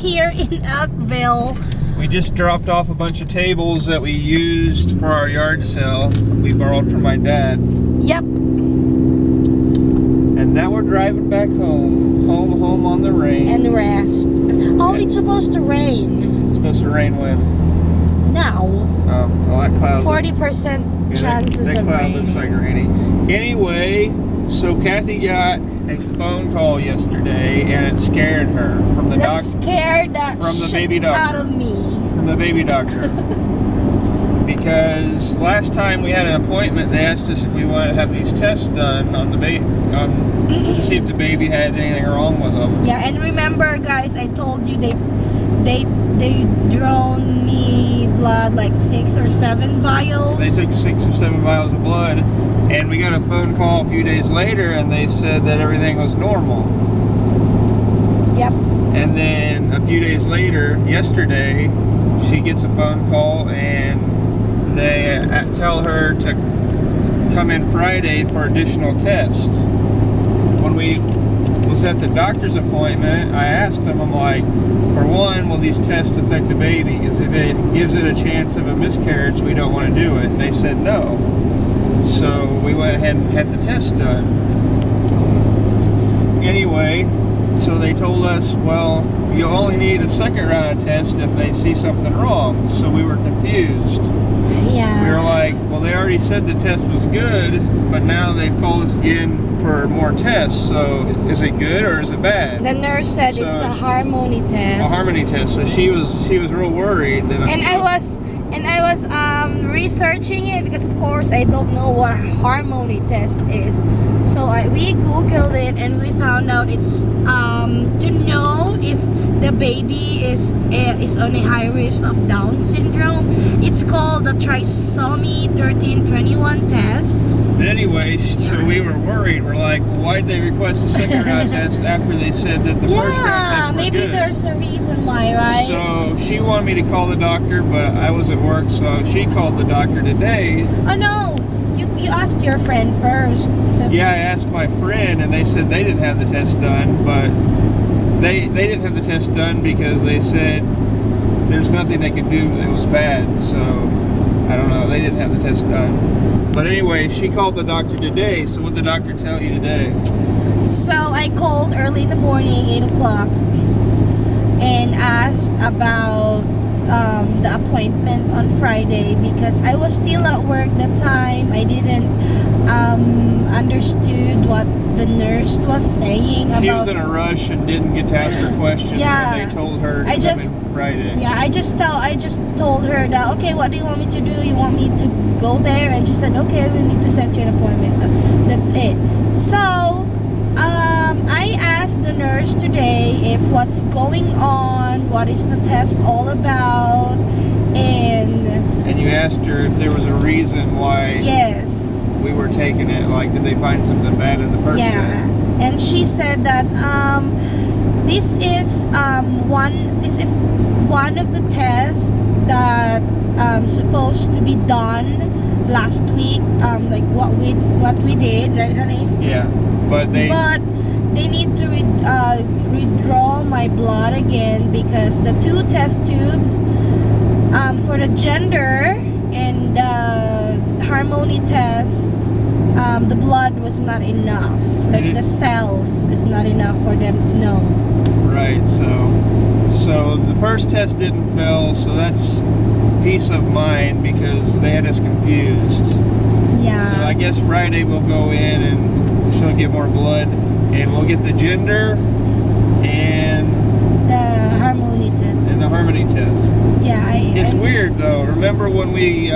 here in Elkville. We just dropped off a bunch of tables that we used for our yard sale. We borrowed from my dad. Yep. And now we're driving back home. Home on the rain. And rest. Oh, it's supposed to rain. It's supposed to rain when? Now. Oh, well, that cloud. 40% chances that of cloud rain. looks like rainy. Anyway, so Kathy got a phone call yesterday, and it scared her from the scared that from the shit baby doctor. out of me. From the baby doctor. Because last time we had an appointment, they asked us if we wanted to have these tests done on the baby, to see if the baby had anything wrong with them. Yeah, and remember, guys, I told you they drawn me blood like 6 or 7 vials. They took 6 or 7 vials of blood, and we got a phone call a few days later, and they said that everything was normal. Yep. And then a few days later, yesterday, she gets a phone call, and they tell her to come in Friday for additional tests. When we was at the doctor's appointment, I asked them, I'm like, for one, will these tests affect the baby? Because if it gives it a chance of a miscarriage, we don't want to do it. And they said no. So we went ahead and had the test done. Anyway, so they told us, well, you only need a second round of tests if they see something wrong. So we were confused. Yeah. We were like, well, they already said the test was good, but now they've called us again for more tests. So is it good or is it bad? The nurse said it's a harmony test. A harmony test. So she was real worried. I was researching it because of course I don't know what a harmony test is. So we googled it and we found out it's to know if the baby is on a high risk of Down syndrome. It's called the trisomy 1321 test. But anyway, so we were worried. We're like, why'd they request a second round test after they said that the first round tests were maybe good? there's a reason why, right? So she wanted me to call the doctor, but I was at work, so she called the doctor today. Oh no, you asked your friend first. Yeah, I asked my friend, and they said they didn't have the test done, but they didn't have the test done because they said there's nothing they could do. It was bad, so I don't know. They didn't have the test done. But anyway, she called the doctor today. So what did the doctor tell you today? So I called early in the morning, 8 o'clock, and asked about the appointment on Friday because I was still at work that time. I didn't understood what the nurse was saying about. She was in a rush and didn't get to ask her questions. Yeah. And they told her to come in Friday. Yeah, I just told her that, okay, what do you want me to do? You want me to go there? And she said, okay, we need to set you an appointment. So that's it. So I asked the nurse today if what's going on, what is the test all about, and you asked her if there was a reason why. Yes. We were taking it. Like, did they find something bad in the first Yeah, set? and she said that this is one of the tests that supposed to be done last week. Like what we did, right, honey? Yeah, but they need to redraw my blood again because the 2 test tubes for the gender and harmony test, the blood was not enough. Like the cells is not enough for them to know. Right. So the first test didn't fail. So that's peace of mind because they had us confused. Yeah. So I guess Friday we'll go in and she'll get more blood, and we'll get the gender and the harmony test. And the harmony test. Yeah. It's weird though. Remember when we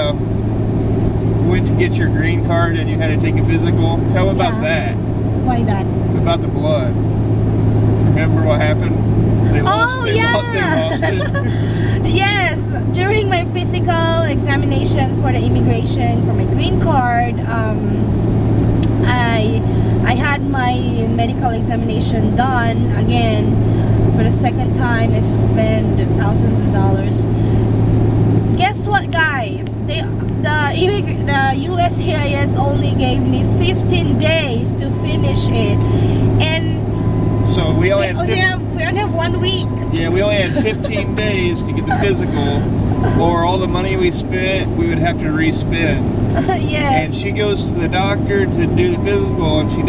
went to get your green card and you had to take a physical? Tell me about that. Why that? About the blood. Remember what happened? They lost it. Yes, during my physical examination for the immigration for my green card, I had my medical examination done again for the second time. I spent thousands of dollars. Guess what, guys? The USCIS only gave me 15 days to finish it, and So we only We had only have 1 week. yeah, we only had 15 days to get the physical, or all the money we spent, we would have to re-spend. Yes. And she goes to the doctor to do the physical, and she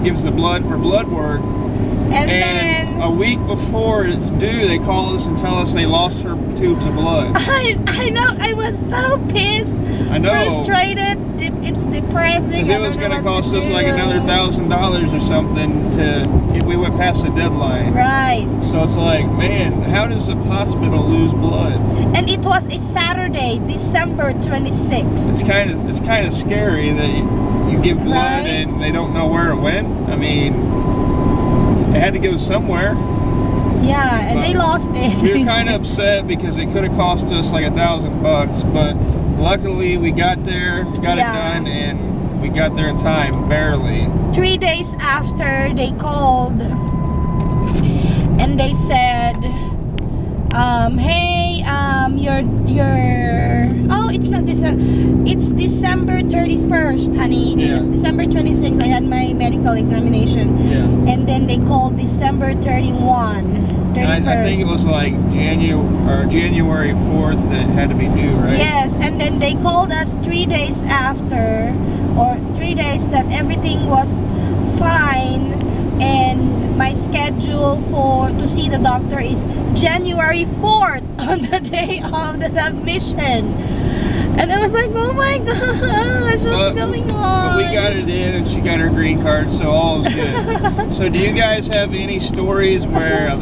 gives the blood for blood work. And And then a week before it's due, they call us and tell us they lost her tubes of blood. I know, I was so pissed, I know. frustrated. It's depressing. Because it was going to cost us like another $1,000 or something if we went past the deadline. Right. So it's like, man, how does a hospital lose blood? And it was a Saturday, December 26th. It's kind of scary that you give blood Right. and they don't know where it went. I mean, it had to go somewhere. Yeah, and they lost it. We were kind of upset because it could have cost us like $1,000, but luckily we got there, got it done, and we got there in time, barely. 3 days after they called and they said, hey, oh, it's not December, it's December 31st, honey, because December 26th I had my medical examination. Yeah. And then they called December 31st. I think it was like January 4th that had to be due, right? Yes, and then they called us 3 days after, or 3 days that everything was fine, and my schedule to see the doctor is January 4th on the day of the submission. And I was like, oh my gosh, what's going on? But we got it in, and she got her green card, so all is good. So do you guys have any stories where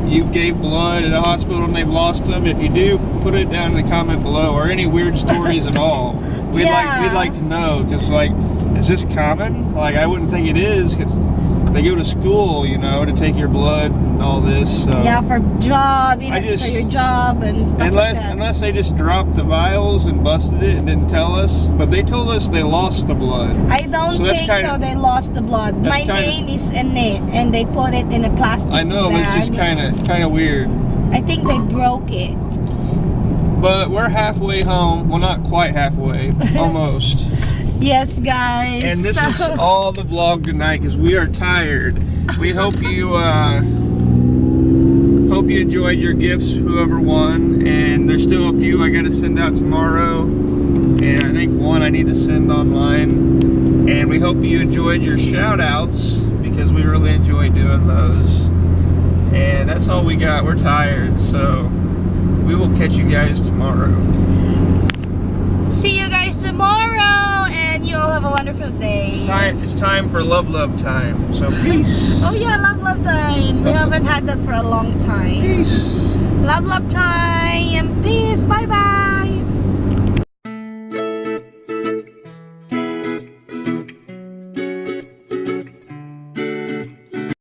you gave blood at a hospital and they've lost them? If you do, put it down in the comment below, or any weird stories at all. We'd like to know, because like, is this common? Like, I wouldn't think it is, because they go to school, you know, to take your blood and all this. So. Yeah, for job, for your job and stuff like that. Unless they just dropped the vials and busted it and didn't tell us, but they told us they lost the blood. I don't think so. They lost the blood. My name is in it, and they put it in a plastic I know, but it's just kind of weird. I think they broke it. But we're halfway home. Well, not quite halfway, almost. Yes, guys. And this is all the vlog tonight because we are tired. We hope you enjoyed your gifts, whoever won. And there's still a few I got to send out tomorrow, and I think one I need to send online. And we hope you enjoyed your shout outs, because we really enjoy doing those. And that's all we got. We're tired, so we will catch you guys tomorrow. See you guys tomorrow, and you all have a wonderful day. It's time for love time. So peace. Oh yeah, love time. We haven't had that for a long time. Peace. Love time.